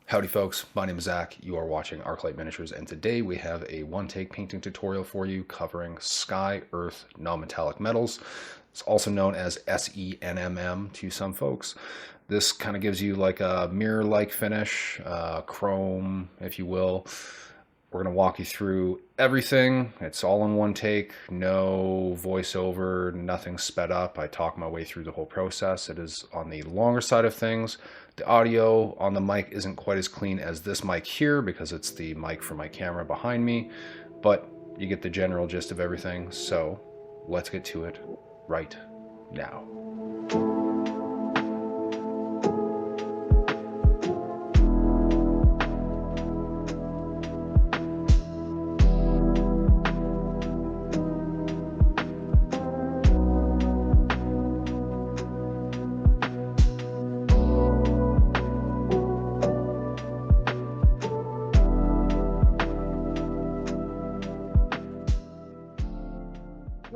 Howdy folks, my name is Zach, you are watching Arclight Miniatures, and today we have a one-take painting tutorial for you covering sky, earth, non-metallic metals. It's also known as SENMM to some folks. This kind of gives you like a mirror-like finish, chrome, if you will. We're going to walk you through everything. It's all in one take, no voiceover, nothing sped up. I talk my way through the whole process. It is on the longer side of things. The audio on the mic isn't quite as clean as this mic here because it's the mic for my camera behind me, but you get the general gist of everything. So let's get to it right now.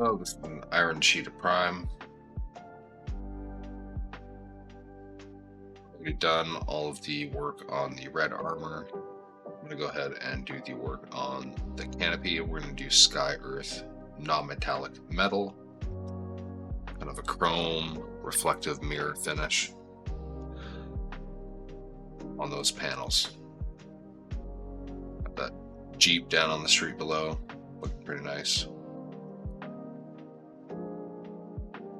Oh, this is an iron sheet of prime. We've done all of the work on the red armor. I'm going to go ahead and do the work on the canopy. We're going to do sky, earth, non-metallic metal. Kind of a chrome reflective mirror finish on those panels. Got that Jeep down on the street below, looking pretty nice.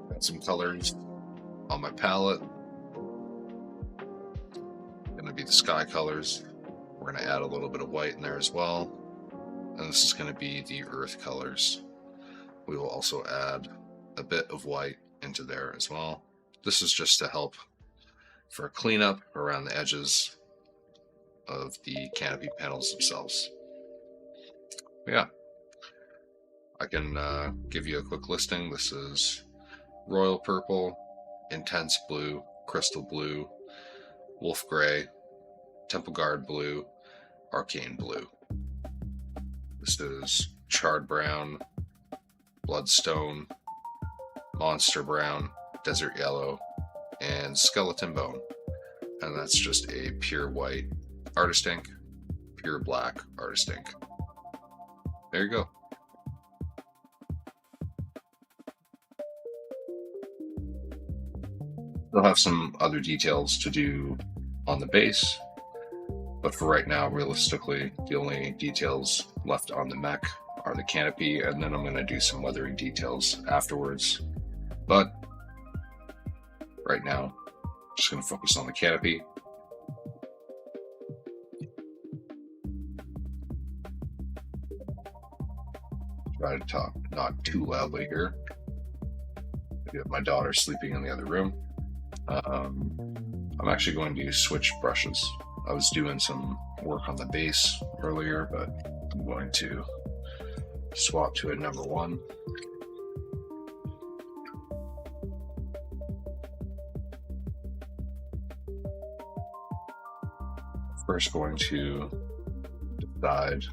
Got some colors on my palette. Gonna be the sky colors. We're gonna add a little bit of white in there as well. And this is gonna be the earth colors. We will also add a bit of white into there as well. This is just to help for a cleanup around the edges of the canopy panels themselves. But yeah, I can give you a quick listing. This is royal purple, intense blue, crystal blue, wolf gray, temple guard blue, arcane blue. This is charred brown, bloodstone, monster brown, desert yellow, and skeleton bone. And that's just a pure white artist ink, pure black artist ink. There you go. They'll have some other details to do on the base, but for right now, realistically, the only details left on the mech are the canopy, and then I'm going to do some weathering details afterwards. But right now, just going to focus on the canopy. Try to talk not too loudly here. I have my daughter sleeping in the other room. I'm actually going to switch brushes. I was doing some work on the base earlier, but I'm going to swap to a number one. First, going to decide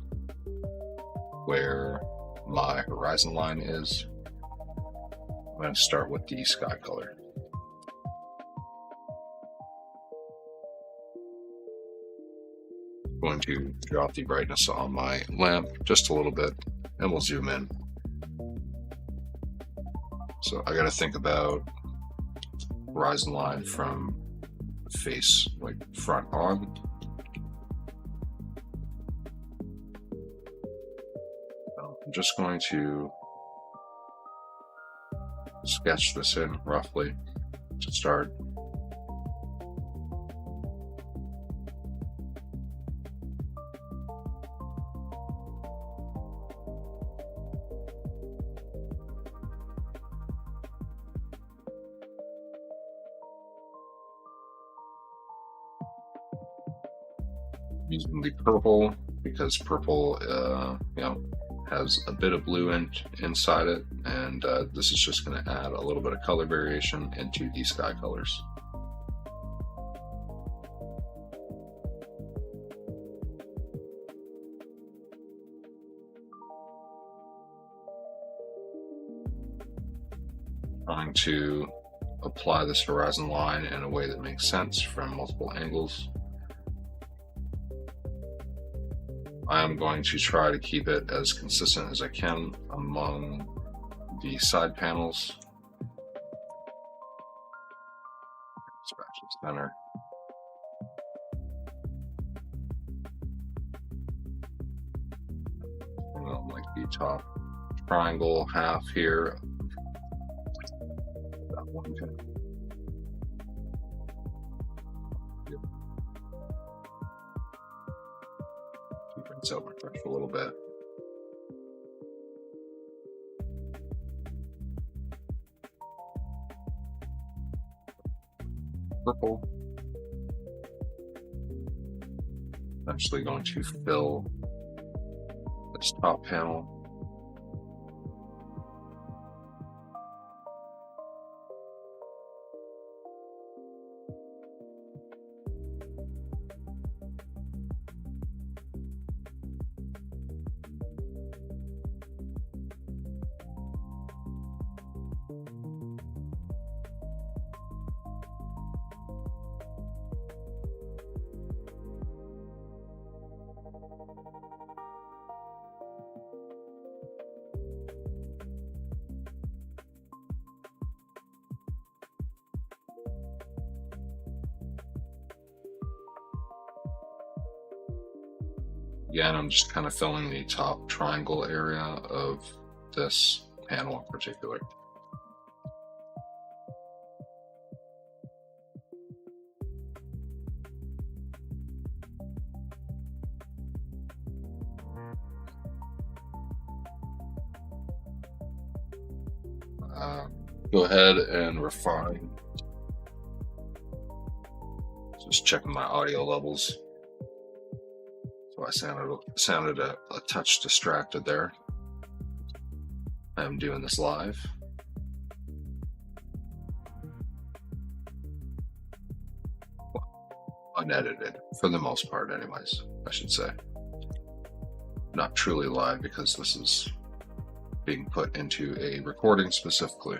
where my horizon line is. I'm going to start with the sky color. Going to drop the brightness on my lamp just a little bit, and we'll zoom in. So I got to think about horizon line from face, like front on. I'm just going to sketch this in roughly to start. Using the purple because purple, has a bit of blue inside it, and this is just going to add a little bit of color variation into the sky colors. Trying to apply this horizon line in a way that makes sense from multiple angles. I am going to try to keep it as consistent as I can among the side panels. Scratch the center. And on like the top triangle half here. That one can. Rinse out my brush a little bit. Purple. I'm actually going to fill this top panel. Again, I'm just kind of filling the top triangle area of this panel in particular. Go ahead and refine. Just checking my audio levels. So I sounded a touch distracted there. I'm doing this live. Well, unedited, for the most part anyways, I should say. Not truly live because this is being put into a recording specifically.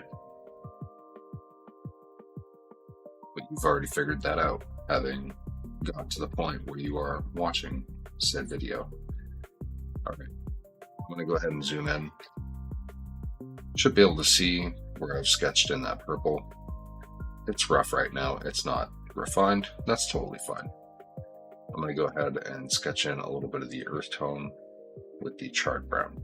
But you've already figured that out, having got to the point where you are watching said video. Alright, I'm going to go ahead and zoom in. Should be able to see where I've sketched in that purple. It's rough right now, it's not refined, that's totally fine. I'm going to go ahead and sketch in a little bit of the earth tone with the charred brown.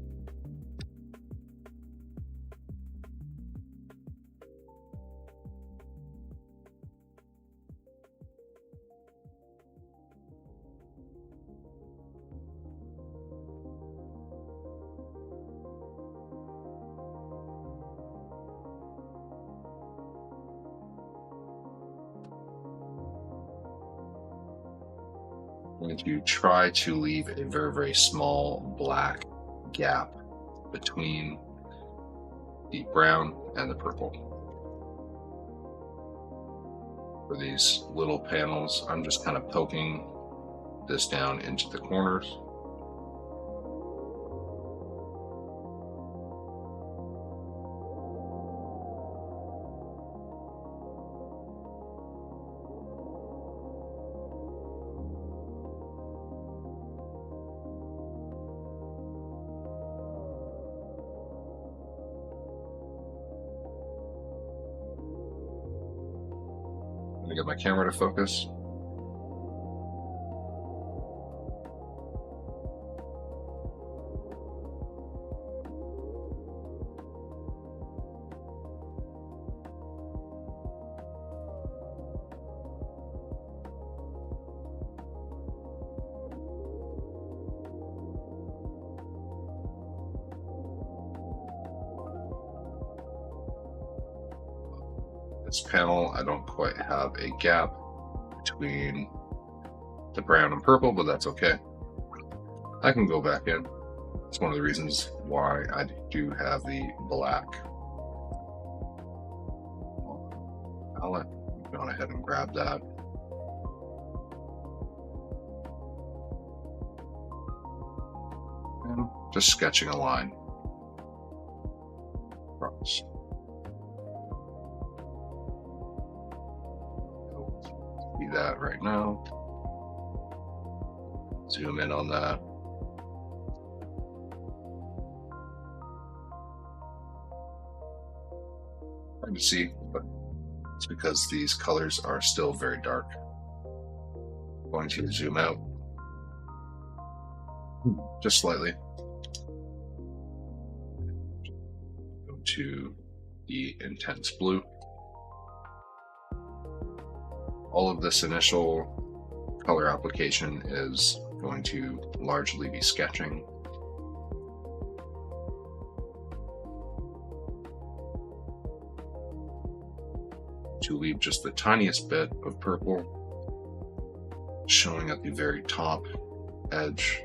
I'm going to try to leave a very, very small black gap between the brown and the purple. For these little panels, I'm just kind of poking this down into the corners. Get my camera to focus. This panel, I don't quite have a gap between the brown and purple, but that's okay. I can go back in. It's one of the reasons why I do have the black palette. Go ahead and grab that. And just sketching a line across. See that right now. Zoom in on that. hard to see, but it's because these colors are still very dark. I'm going to zoom out just slightly. Go to the intense blue. All of this initial color application is going to largely be sketching. To leave just the tiniest bit of purple showing at the very top edge.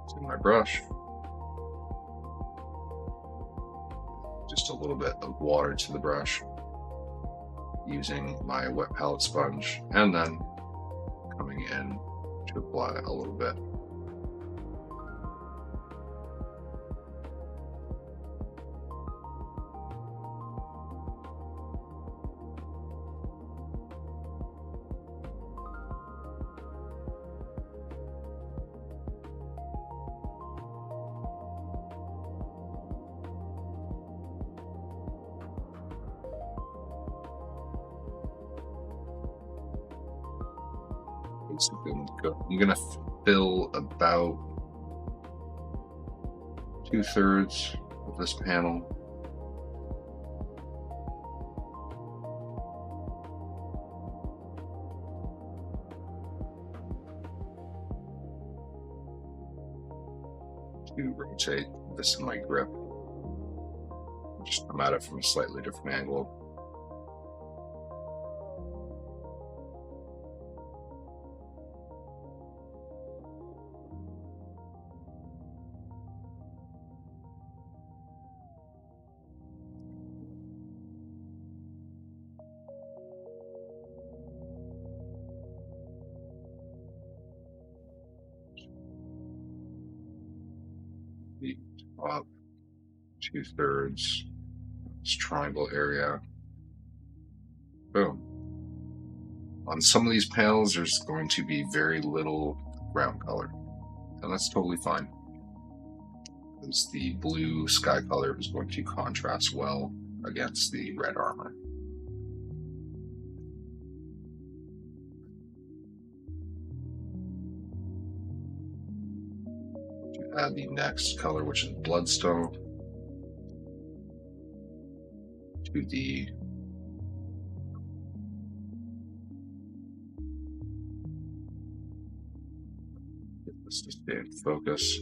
To my brush. Just a little bit of water to the brush using my wet palette sponge, and then coming in to apply a little bit. I'm gonna fill about 2/3 of this panel. To rotate this in my grip. Just come at it from a slightly different angle. The top 2/3, this triangle area. Boom. On some of these panels, there's going to be very little ground color, and that's totally fine, because the blue sky color is going to contrast well against the red armor. Add the next color, which is bloodstone, to the get this to stay in focus.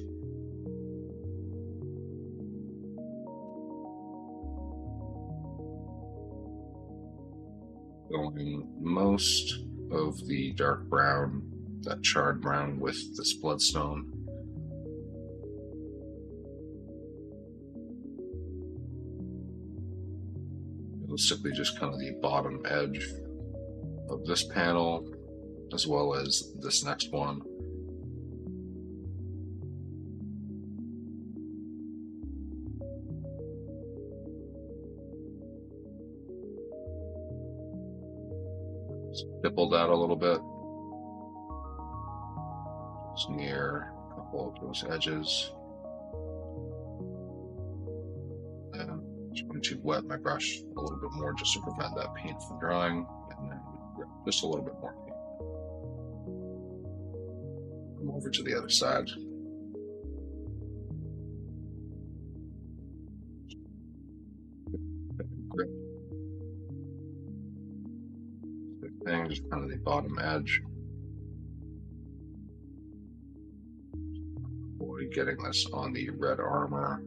Going most of the dark brown, that charred brown, with this bloodstone. Realistically, just kind of the bottom edge of this panel, as well as this next one. Stipple that a little bit, just near a couple of those edges. I'm going to wet my brush a little bit more just to prevent that paint from drying, and then just a little bit more paint. Come over to the other side. Grip. Same thing, just kind of the bottom edge. Avoid getting this on the red armor.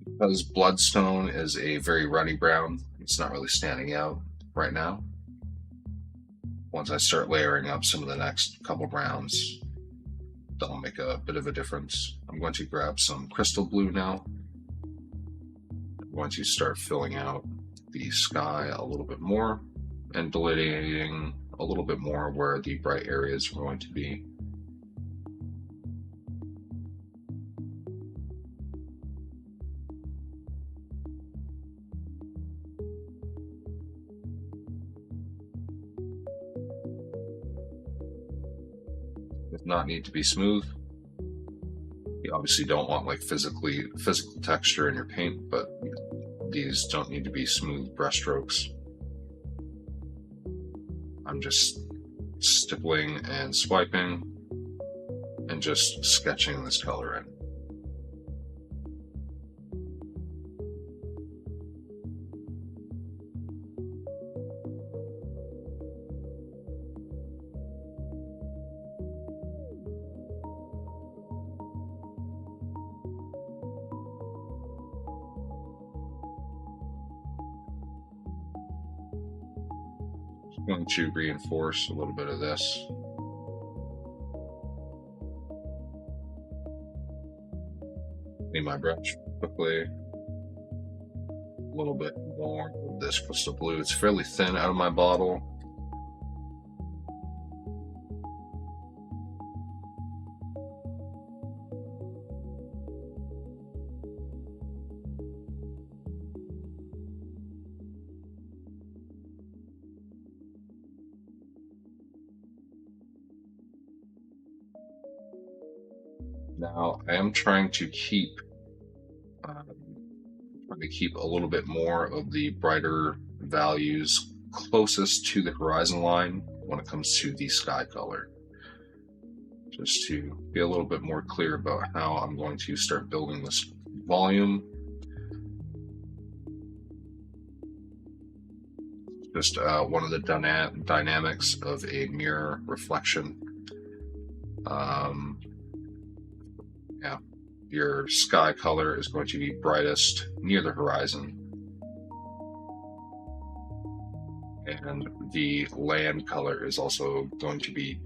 Because bloodstone is a very runny brown, it's not really standing out right now. Once I start layering up some of the next couple browns, that'll make a bit of a difference. I'm going to grab some crystal blue now. I'm going to start filling out the sky a little bit more and delineating a little bit more where the bright areas are going to be. Does not need to be smooth. You obviously don't want like physical texture in your paint, but these don't need to be smooth brushstrokes. I'm just stippling and swiping and just sketching this color in. I'm going to reinforce a little bit of this. Clean my brush quickly. A little bit more of this crystal blue. It's fairly thin out of my bottle. Now I am trying to keep a little bit more of the brighter values closest to the horizon line when it comes to the sky color, just to be a little bit more clear about how I'm going to start building this volume. Just one of the dynamics of a mirror reflection. Yeah, your sky color is going to be brightest near the horizon, and the land color is also going to be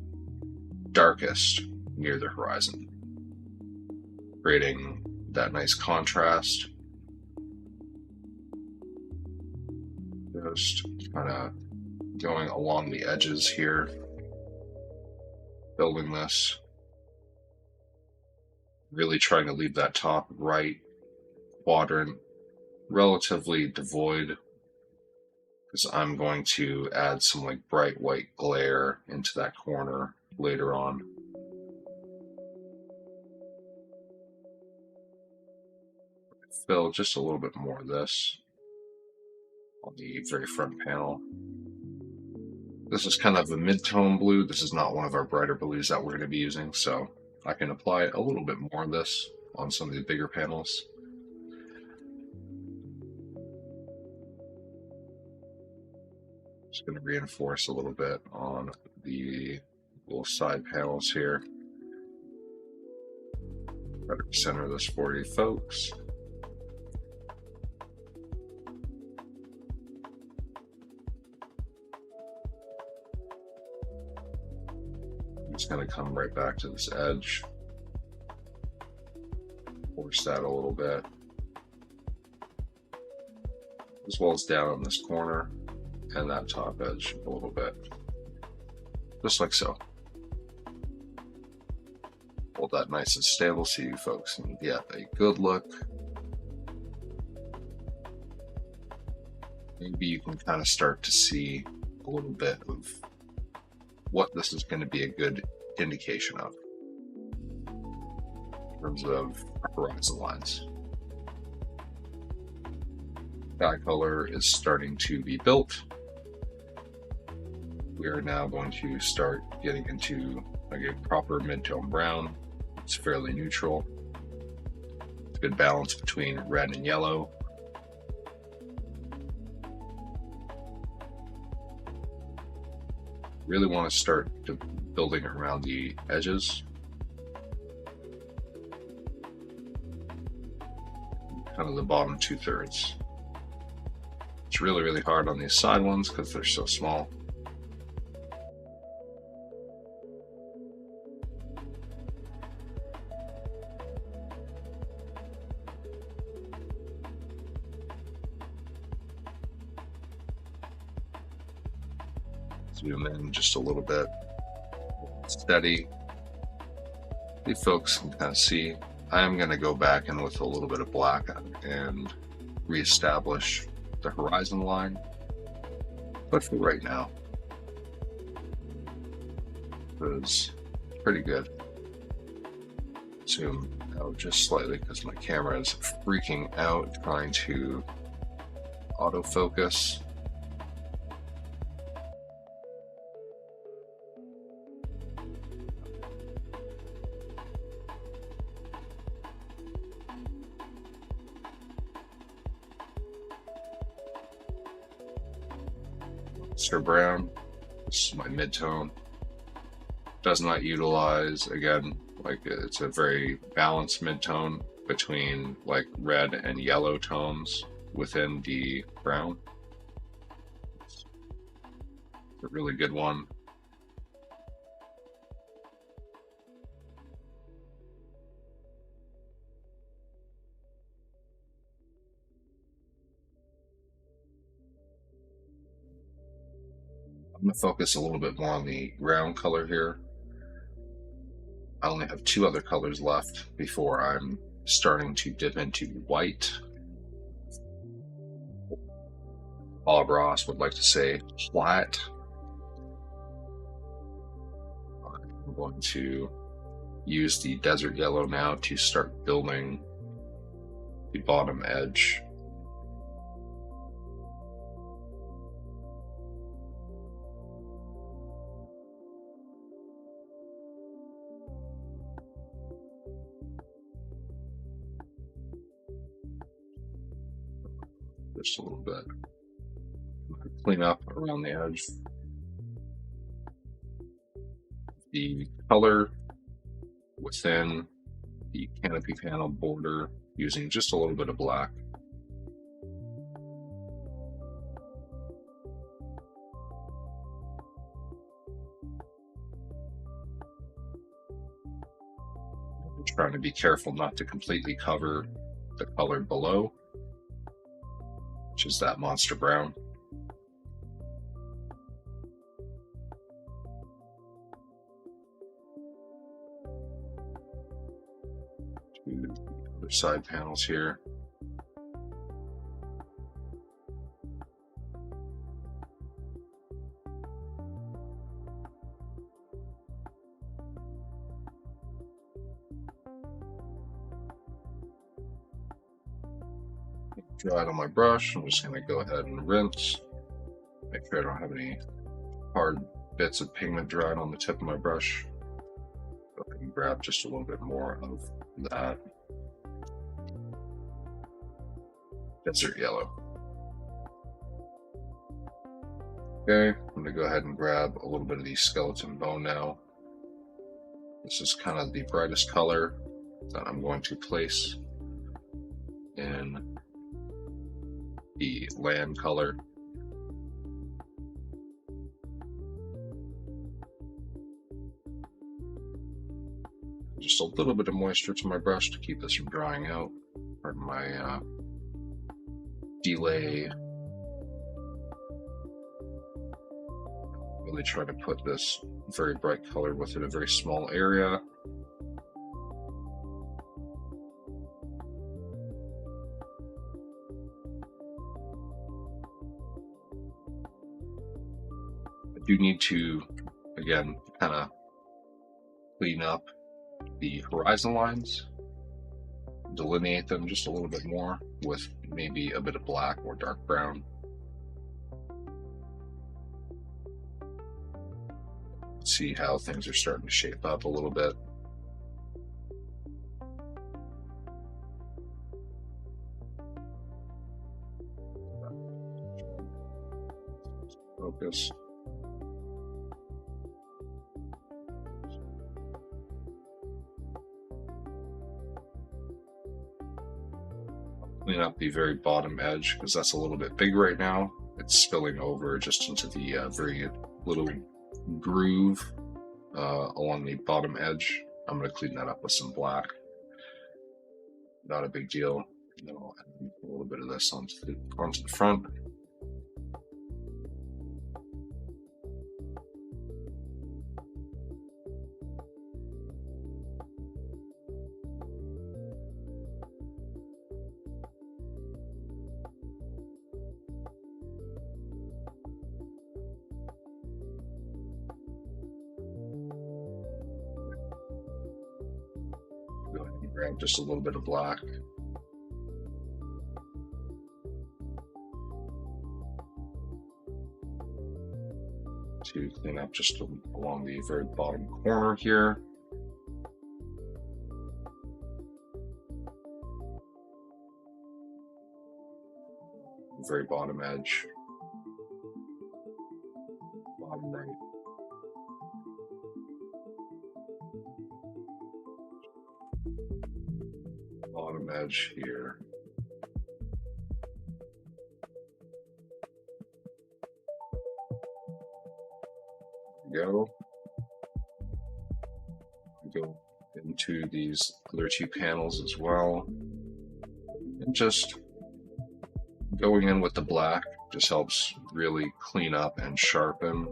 darkest near the horizon, creating that nice contrast. Just kind of going along the edges here, building this. Really trying to leave that top right quadrant relatively devoid, because I'm going to add some like bright white glare into that corner later on. Fill just a little bit more of this on the very front panel. This is kind of a mid-tone blue. This is not one of our brighter blues that we're going to be using, so I can apply a little bit more of this on some of the bigger panels. Just going to reinforce a little bit on the little side panels here. Try to center this for you folks. Just going to come right back to this edge, force that a little bit, as well as down on this corner and that top edge a little bit, just like so. Hold that nice and stable so you folks can get a good look. Maybe you can kind of start to see a little bit of what this is going to be a good indication of in terms of horizon lines. Sky color is starting to be built. We are now going to start getting into like a proper mid-tone brown. It's fairly neutral. It's a good balance between red and yellow. Really want to start building around the edges. Kind of the bottom 2/3. It's really, really hard on these side ones because they're so small. Zoom in just a little bit. Steady. You folks can kind of see. I am going to go back in with a little bit of black and reestablish the horizon line. But for right now, it was pretty good. Zoom out just slightly because my camera is freaking out trying to autofocus. Sir Brown, this is my midtone. Does not utilize, again, like it's a very balanced midtone between like red and yellow tones within the brown. It's a really good one. I'm going to focus a little bit more on the ground color here. I only have two other colors left before I'm starting to dip into white. Bob Ross would like to say flat. I'm going to use the desert yellow now to start building the bottom edge. Just a little bit. Clean up around the edge. The color within the canopy panel border using just a little bit of black. I'm trying to be careful not to completely cover the color below, which is that monster brown. To the other side panels here. Dry it on my brush. I'm just going to go ahead and rinse. Make sure I don't have any hard bits of pigment dried on the tip of my brush. Go ahead and grab just a little bit more of that desert yellow. Okay, I'm going to go ahead and grab a little bit of the skeleton bone now. This is kind of the brightest color that I'm going to place in the land color. Just a little bit of moisture to my brush to keep this from drying out. Pardon my delay. Really try to put this very bright color within a very small area. I do need to, again, kind of clean up the horizon lines, delineate them just a little bit more with maybe a bit of black or dark brown. See how things are starting to shape up a little bit. Focus. Clean up the very bottom edge because that's a little bit big right now. It's spilling over just into the very little groove along the bottom edge. I'm going to clean that up with some black. Not a big deal. No, a little bit of this onto the front. Grab just a little bit of black. To clean up just along the very bottom corner here. Very bottom edge. Bottom right. Bottom edge here. Go into these other two panels as well, and just going in with the black just helps really clean up and sharpen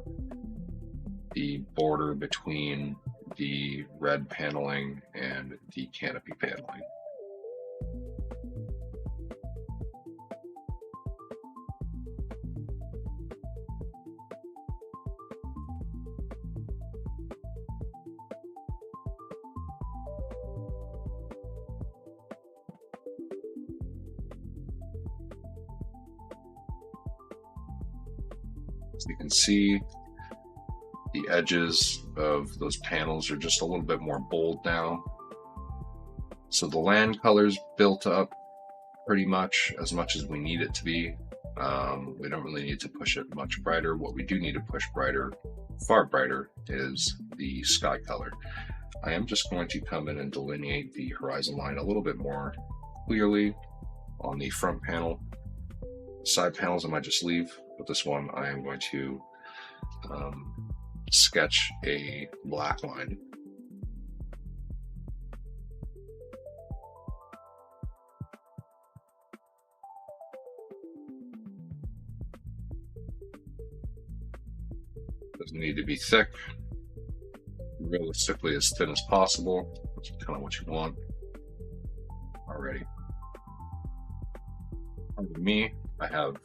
the border between the red paneling and the canopy paneling. As you can see, the edges of those panels are just a little bit more bold now. So the land color's built up pretty much as we need it to be. We don't really need to push it much brighter. What we do need to push brighter, far brighter, is the sky color. I am just going to come in and delineate the horizon line a little bit more clearly on the front panel. Side panels I might just leave, but this one I am going to sketch a black line. Doesn't need to be thick, realistically as thin as possible. That's kind of what you want. Alrighty. Under me, I have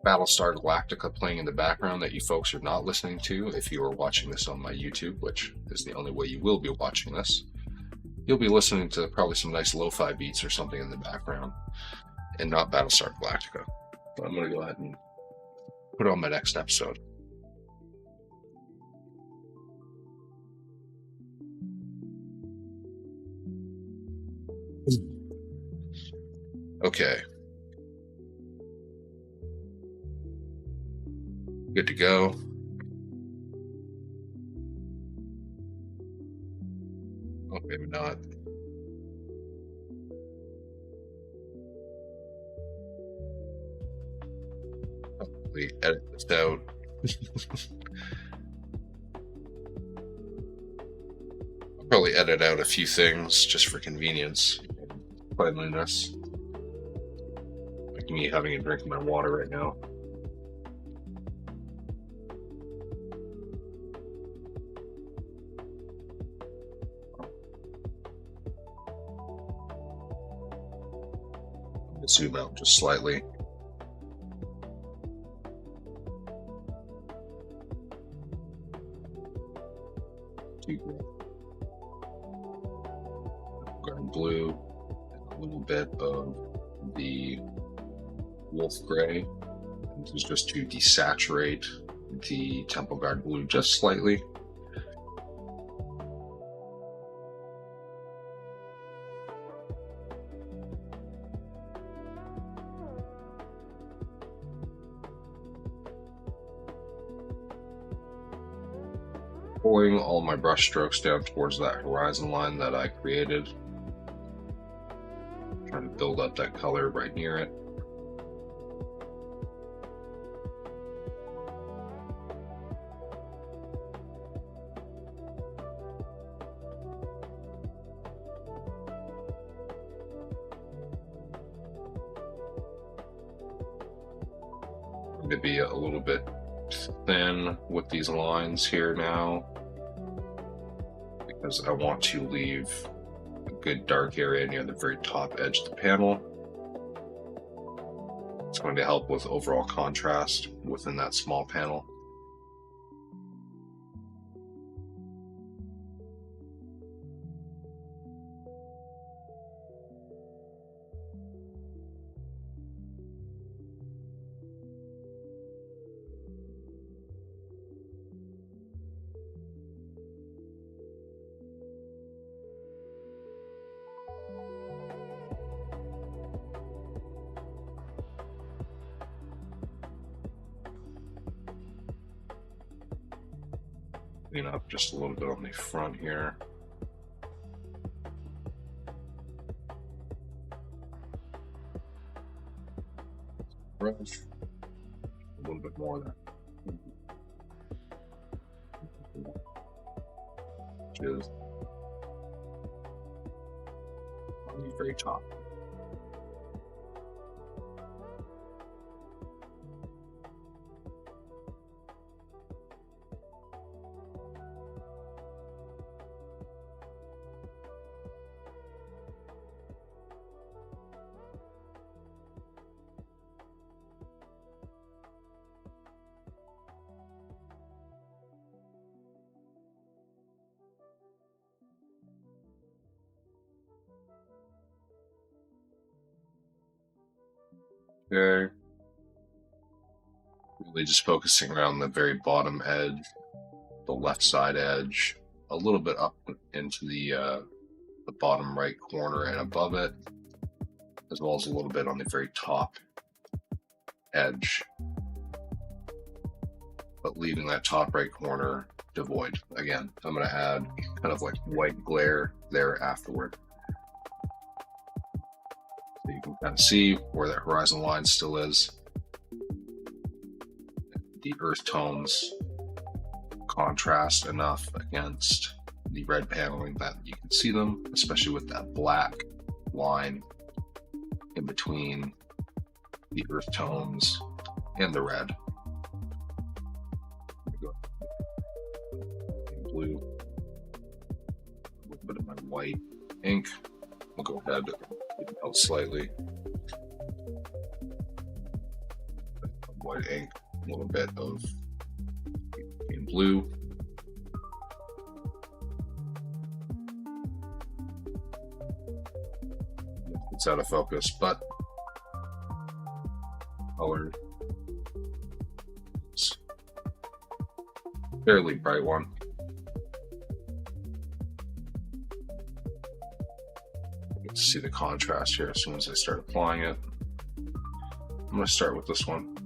Battlestar Galactica playing in the background that you folks are not listening to if you are watching this on my YouTube, which is the only way you will be watching this. You'll be listening to probably some nice lo-fi beats or something in the background, and not Battlestar Galactica. But I'm going to go ahead and put it on my next episode. Okay. Good to go. Oh, maybe not. Probably edit this out. I'll probably edit out a few things just for convenience and cleanliness. Like me having a drink of my water right now. Zoom out just slightly. Garden blue, and a little bit of the wolf gray. This is just to desaturate the Temple Guard blue just slightly. Pulling all my brush strokes down towards that horizon line that I created. Trying to build up that color right near it. I'm going to be a little bit thin with these lines here now, because I want to leave a good dark area near the very top edge of the panel. It's going to help with overall contrast within that small panel. Clean up just a little bit on the front here. Brush. A little bit more there. Which is on the very top. Okay. Really just focusing around the very bottom edge, the left side edge, a little bit up into the bottom right corner and above it, as well as a little bit on the very top edge, but leaving that top right corner devoid. Again, I'm going to add kind of like white glare there afterward. So you can kind of see where that horizon line still is. The earth tones contrast enough against the red paneling that you can see them, especially with that black line in between the earth tones and the red. Blue, a little bit of my white ink. We'll go ahead and even out slightly. White ink, a little bit of in blue. It's out of focus, but color. It's a fairly bright one. You can see the contrast here as soon as I start applying it. I'm going to start with this one.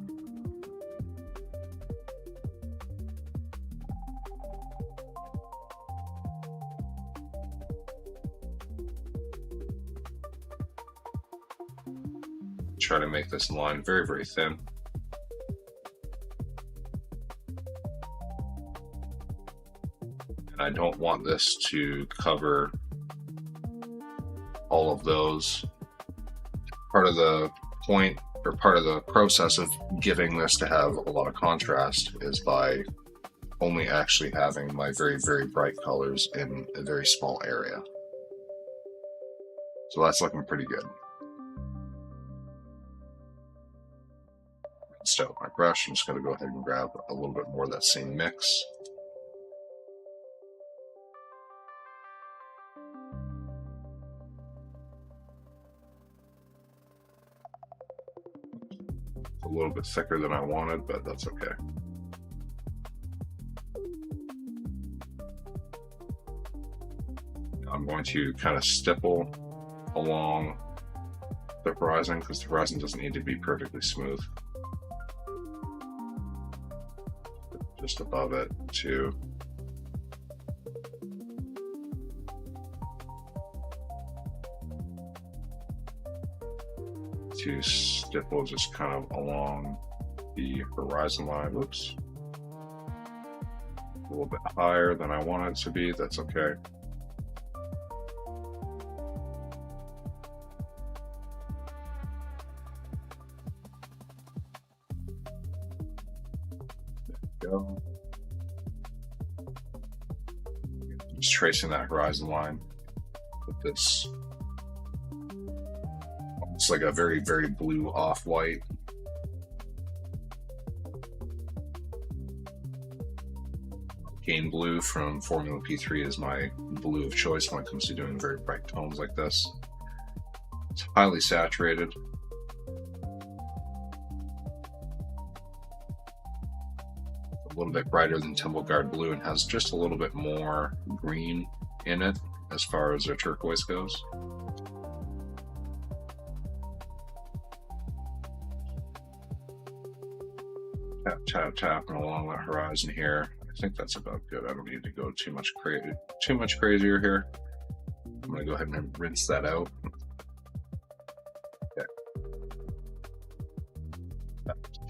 Try to make this line very, very thin. And I don't want this to cover all of those. Part of the point, or part of the process of giving this to have a lot of contrast is by only actually having my very, very bright colors in a very small area. So that's looking pretty good. Start with my brush. I'm just going to go ahead and grab a little bit more of that same mix. It's a little bit thicker than I wanted, but that's okay. I'm going to kind of stipple along the horizon because the horizon doesn't need to be perfectly smooth. Just above it to stipple just kind of along the horizon line. Oops, a little bit higher than I want it to be. That's okay. Go. Just tracing that horizon line with this. It's like a very, very blue off-white. Cane blue from Formula P3 is my blue of choice when it comes to doing very bright tones like this. It's highly saturated. A little bit brighter than Timberguard blue and has just a little bit more green in it as far as a turquoise goes. Tapping along that horizon here. I I think that's about good. I don't need to go too much crazier here. I'm gonna go ahead and rinse that out. Okay.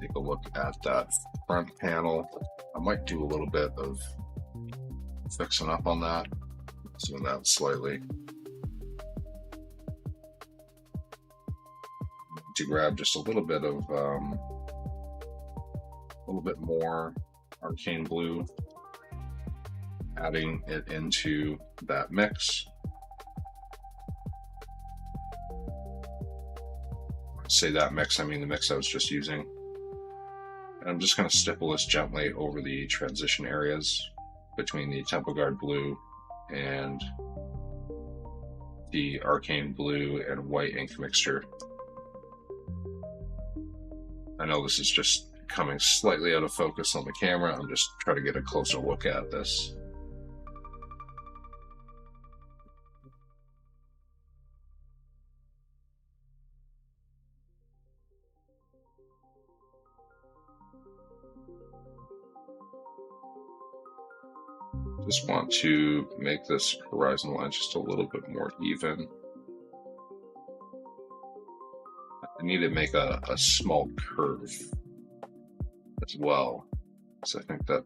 Take a look at that front panel. I might do a little bit of fixing up on that. Zoom out slightly. To grab just a little bit more arcane blue, adding it into that mix. When I say that mix, I mean the mix I was just using. And I'm just going to stipple this gently over the transition areas between the Temple Guard blue and the arcane blue and white ink mixture. I know this is just coming slightly out of focus on the camera. I'm just trying to get a closer look at this. Just want to make this horizon line just a little bit more even. I need to make a small curve as well, so I think that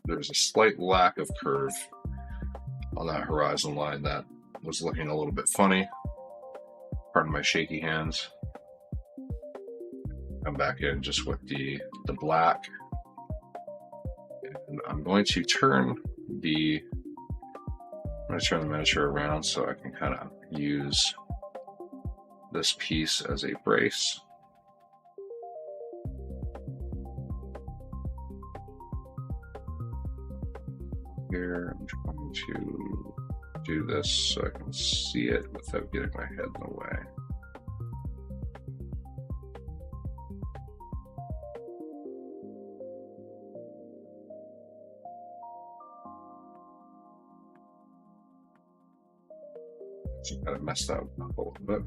there's a slight lack of curve on that horizon line that was looking a little bit funny. Pardon my shaky hands. Come back in just with the black, and I'm going to turn the miniature around so I can kind of use this piece as a brace. Here, I'm trying to do this so I can see it without getting my head in the way. So kind of messed up a little bit.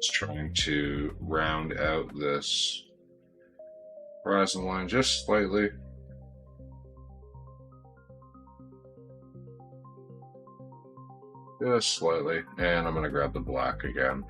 Just trying to round out this horizon line just slightly. Just slightly. And I'm going to grab the black again.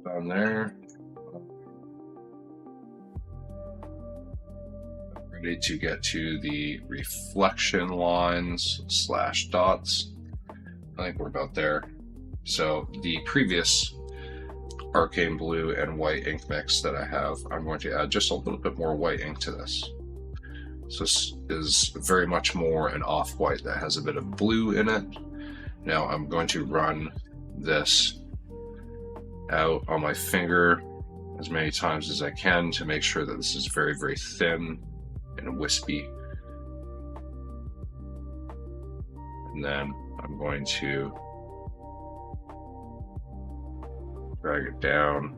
Down there. Ready to get to the reflection lines / dots. I think we're about there. So the previous arcane blue and white ink mix that I have, I'm going to add just a little bit more white ink to this. So this is very much more an off-white that has a bit of blue in it. Now I'm going to run this out on my finger as many times as I can to make sure that this is very, very thin and wispy. And then I'm going to drag it down.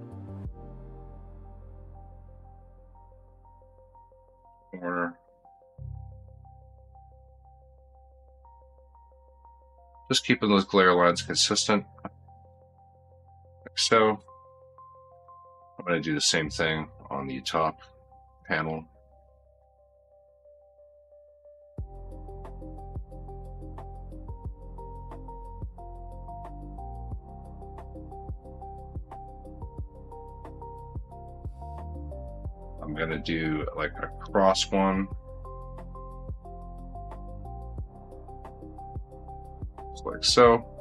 Corner. Just keeping those glare lines consistent. Like so. I'm going to do the same thing on the top panel. going to do like a cross one. Just like so.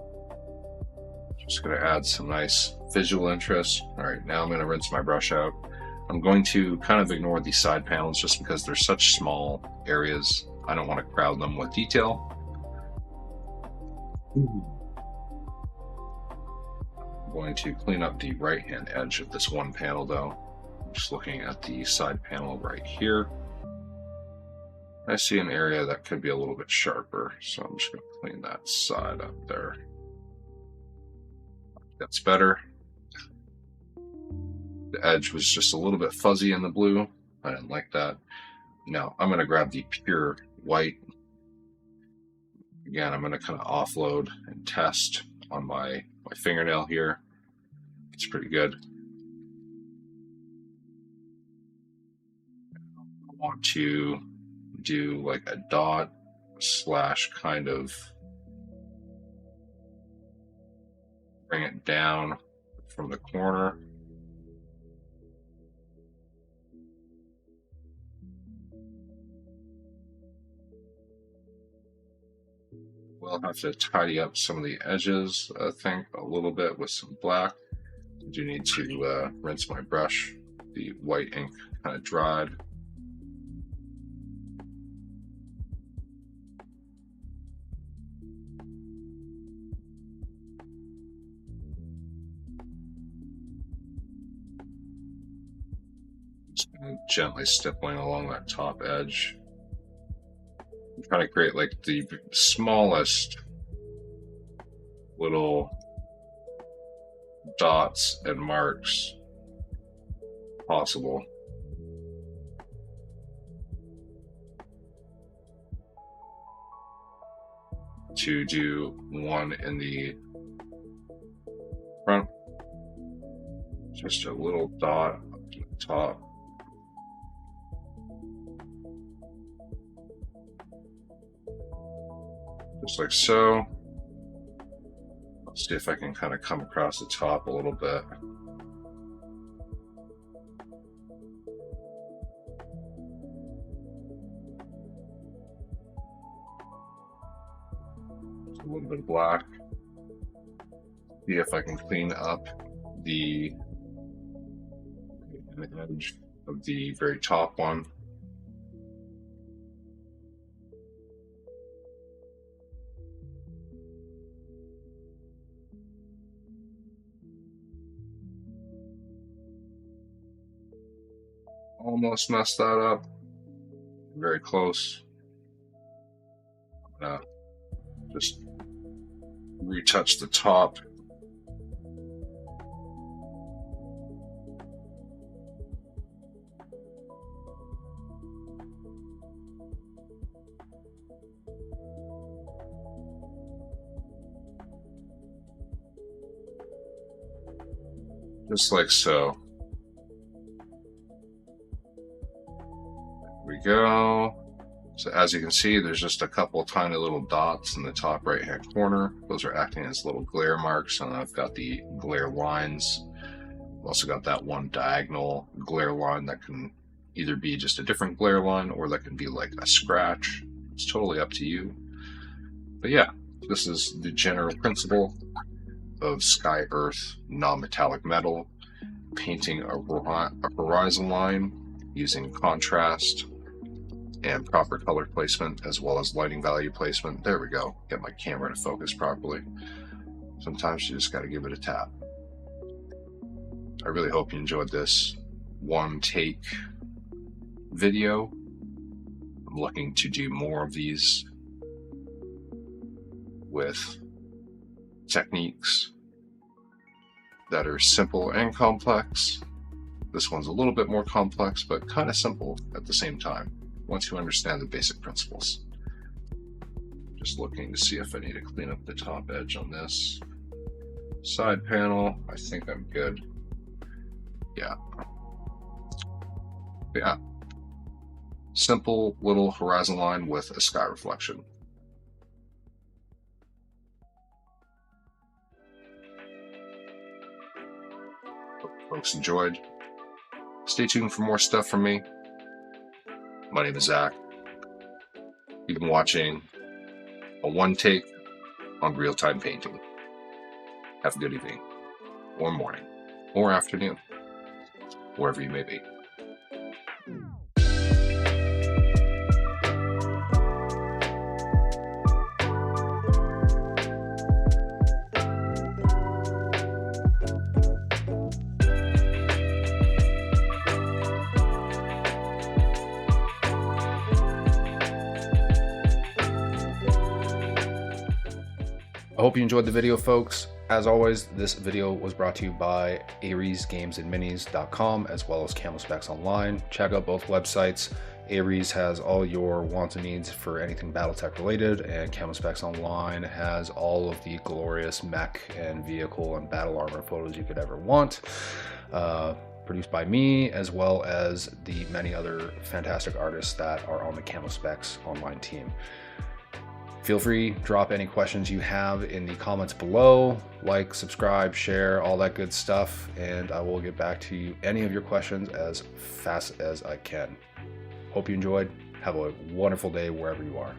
Just going to add some nice visual interest. All right, now I'm going to rinse my brush out. I'm going to kind of ignore these side panels just because they're such small areas. I don't want to crowd them with detail. I'm going to clean up the right-hand edge of this one panel though. Just looking at the side panel right here. I see an area that could be a little bit sharper, so I'm just going to clean that side up there. That's better. The edge was just a little bit fuzzy in the blue. I didn't like that. Now I'm going to grab the pure white. Again, I'm going to kind of offload and test on my fingernail here. It's pretty good. I want to do like a dot slash kind of bring it down from the corner. We'll have to tidy up some of the edges, I think, a little bit with some black. I do need to rinse my brush. The white ink kind of dried. Just gently stippling along that top edge. I'm trying to create like the smallest little dots and marks possible. To do one in the front, just a little dot up to the top. Just like so. Let's see if I can kind of come across the top a little bit. Just a little bit of black. See if I can clean up the edge of the very top one. Almost messed that up. Very close. Just retouch the top. Just like so. We go. So as you can see, there's just a couple tiny little dots in the top right hand corner. Those are acting as little glare marks, and I've got the glare lines. I've also got that one diagonal glare line that can either be just a different glare line or that can be like a scratch. It's totally up to you. But yeah, this is the general principle of sky earth non-metallic metal, painting a horizon line using contrast and proper color placement, as well as lighting value placement. There we go. Get my camera to focus properly. Sometimes you just got to give it a tap. I really hope you enjoyed this one take video. I'm looking to do more of these with techniques that are simple and complex. This one's a little bit more complex, but kind of simple at the same time, once you understand the basic principles. Just looking to see if I need to clean up the top edge on this side panel. I think I'm good. Yeah. Yeah. Simple little horizon line with a sky reflection. Hope folks enjoyed. Stay tuned for more stuff from me. My name is Zach. You've been watching a one take on real-time painting. Have a good evening, or morning, or afternoon, wherever you may be. I hope you enjoyed the video, folks. As always, this video was brought to you by AresGamesAndMinis.com as well as Camo Specs Online. Check out both websites. Ares has all your wants and needs for anything Battletech related, and Camo Specs Online has all of the glorious mech and vehicle and battle armor photos you could ever want. Produced by me, as well as the many other fantastic artists that are on the Camo Specs Online team. Feel free, drop any questions you have in the comments below. Like, subscribe, share, all that good stuff, and I will get back to you any of your questions as fast as I can. Hope you enjoyed. Have a wonderful day wherever you are.